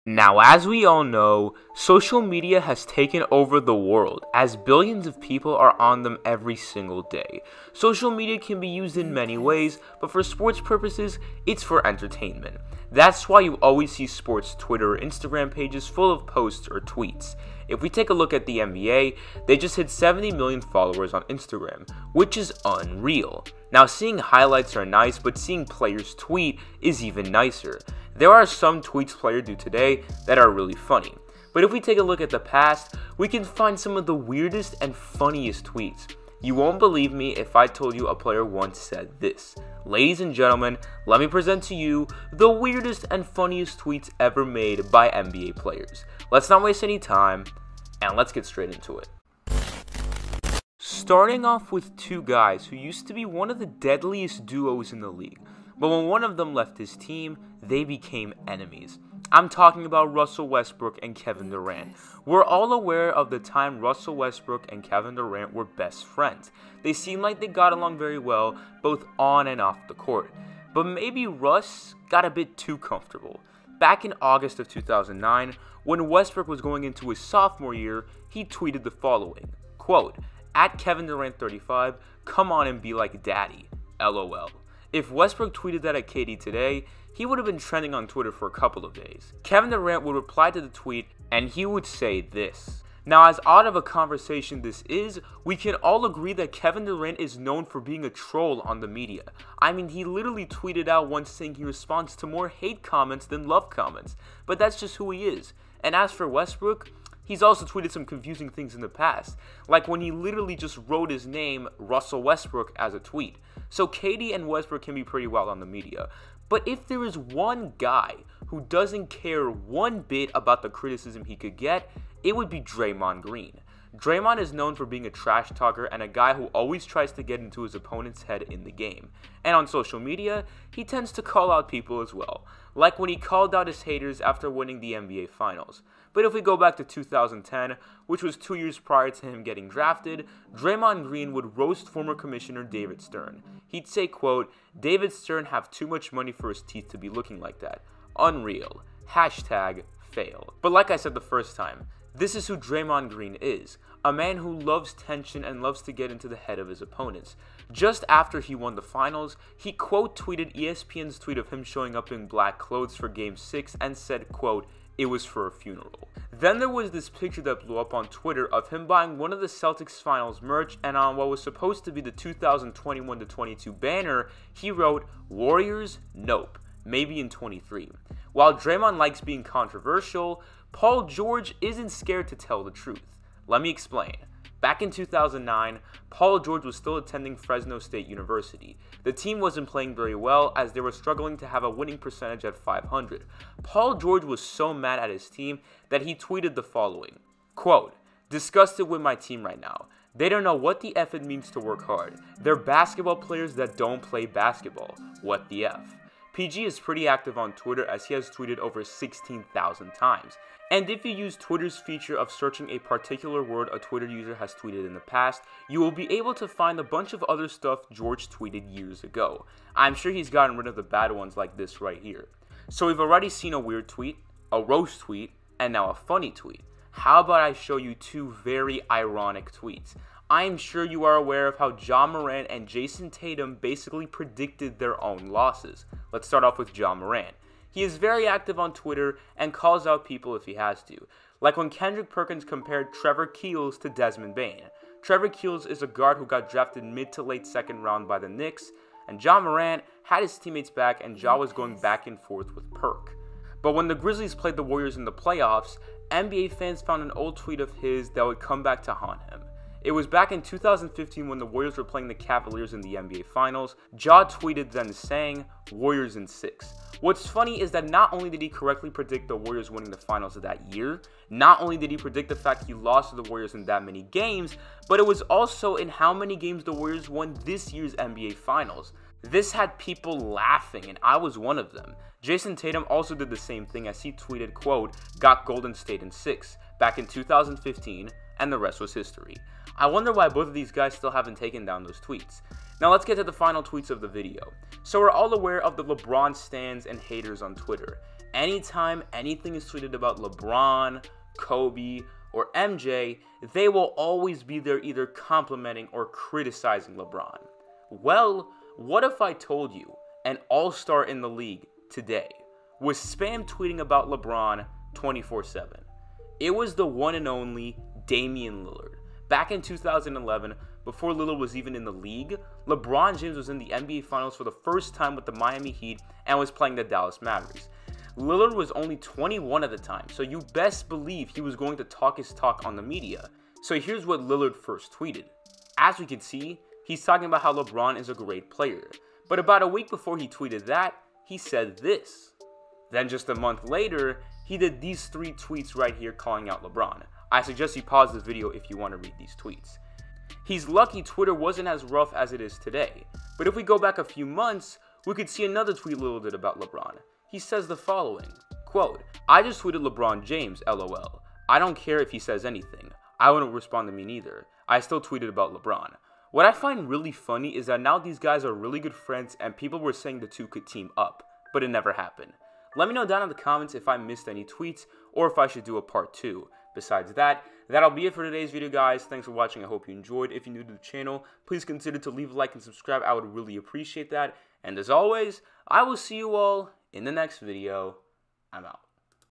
Now, as we all know, social media has taken over the world as billions of people are on them every single day. Social media can be used in many ways, but for sports purposes, it's for entertainment. That's why you always see sports Twitter or Instagram pages full of posts or tweets. If we take a look at the NBA, they just hit 70 million followers on Instagram, which is unreal. Now, seeing highlights are nice, but seeing players tweet is even nicer. There are some tweets players do today that are really funny, but if we take a look at the past, we can find some of the weirdest and funniest tweets. You won't believe me if I told you a player once said this. Ladies and gentlemen, let me present to you the weirdest and funniest tweets ever made by NBA players. Let's not waste any time, and let's get straight into it. Starting off with two guys who used to be one of the deadliest duos in the league, but when one of them left his team, they became enemies. I'm talking about Russell Westbrook and Kevin Durant. We're all aware of the time Russell Westbrook and Kevin Durant were best friends. They seemed like they got along very well, both on and off the court. But maybe Russ got a bit too comfortable. Back in August of 2009, when Westbrook was going into his sophomore year, he tweeted the following, quote, "At Kevin Durant 35, come on and be like daddy, LOL. If Westbrook tweeted that at KD today, he would have been trending on Twitter for a couple of days. Kevin Durant would reply to the tweet and he would say this. Now, as odd of a conversation this is, we can all agree that Kevin Durant is known for being a troll on the media. I mean, he literally tweeted out once saying he responds to more hate comments than love comments, but that's just who he is. And as for Westbrook, he's also tweeted some confusing things in the past, like when he literally just wrote his name, Russell Westbrook, as a tweet. So KD and Westbrook can be pretty wild on the media. But if there is one guy who doesn't care one bit about the criticism he could get, it would be Draymond Green. Draymond is known for being a trash talker and a guy who always tries to get into his opponent's head in the game. And on social media, he tends to call out people as well, like when he called out his haters after winning the NBA Finals. But if we go back to 2010, which was 2 years prior to him getting drafted, Draymond Green would roast former commissioner David Stern. He'd say, quote, "David Stern have too much money for his teeth to be looking like that. Unreal. Hashtag fail." But like I said the first time, this is who Draymond Green is, a man who loves tension and loves to get into the head of his opponents. Just after he won the finals, he quote tweeted ESPN's tweet of him showing up in black clothes for Game 6 and said, quote, "It was for a funeral." Then there was this picture that blew up on Twitter of him buying one of the Celtics finals merch, and on what was supposed to be the 2021-22 banner, he wrote, "Warriors? Nope. Maybe in 23. While Draymond likes being controversial, Paul George isn't scared to tell the truth. Let me explain. Back in 2009, Paul George was still attending Fresno State University. The team wasn't playing very well as they were struggling to have a winning percentage at .500. Paul George was so mad at his team that he tweeted the following, quote, "Disgusted with my team right now. They don't know what the F it means to work hard. They're basketball players that don't play basketball. What the F?" PG is pretty active on Twitter as he has tweeted over 16,000 times. And if you use Twitter's feature of searching a particular word a Twitter user has tweeted in the past, you will be able to find a bunch of other stuff George tweeted years ago. I'm sure he's gotten rid of the bad ones like this right here. So we've already seen a weird tweet, a roast tweet, and now a funny tweet. How about I show you two very ironic tweets? I am sure you are aware of how Moran and Jason Tatum basically predicted their own losses. Let's start off with Moran. He is very active on Twitter and calls out people if he has to, like when Kendrick Perkins compared Trevor Keels to Desmond Bane. Trevor Keels is a guard who got drafted mid to late second round by the Knicks, and Moran had his teammates back and was going back and forth with Perk. But when the Grizzlies played the Warriors in the playoffs, NBA fans found an old tweet of his that would come back to haunt him. It was back in 2015 when the Warriors were playing the Cavaliers in the NBA Finals. Tweeted then saying, "Warriors in 6. What's funny is that not only did he correctly predict the Warriors winning the finals of that year, not only did he predict the fact he lost to the Warriors in that many games, but it was also in how many games the Warriors won this year's NBA Finals. This had people laughing, and I was one of them. Jason Tatum also did the same thing as he tweeted, quote, "Got Golden State in 6, back in 2015, and the rest was history." I wonder why both of these guys still haven't taken down those tweets. Now let's get to the final tweets of the video. So we're all aware of the LeBron stans and haters on Twitter. Anytime anything is tweeted about LeBron, Kobe, or MJ, they will always be there either complimenting or criticizing LeBron. Well, what if I told you an all-star in the league today was spam tweeting about LeBron 24/7? It was the one and only Damien Lillard. Back in 2011, before Lillard was even in the league, LeBron James was in the NBA Finals for the first time with the Miami Heat and was playing the Dallas Mavericks. Lillard was only 21 at the time, so you best believe he was going to talk his talk on the media. So here's what Lillard first tweeted. As we can see, he's talking about how LeBron is a great player. But about a week before he tweeted that, he said this. Then just a month later, he did these 3 tweets right here calling out LeBron. I suggest you pause the video if you want to read these tweets. He's lucky Twitter wasn't as rough as it is today. But if we go back a few months, we could see another tweet Lillard did about LeBron. He says the following, quote, "I just tweeted LeBron James, LOL. I don't care if he says anything. I wouldn't respond to me neither. I still tweeted about LeBron." What I find really funny is that now these guys are really good friends and people were saying the two could team up, but it never happened. Let me know down in the comments if I missed any tweets or if I should do a part 2. Besides that, that'll be it for today's video, guys. Thanks for watching. I hope you enjoyed. If you're new to the channel, please consider to leave a like and subscribe. I would really appreciate that. And as always, I will see you all in the next video. I'm out.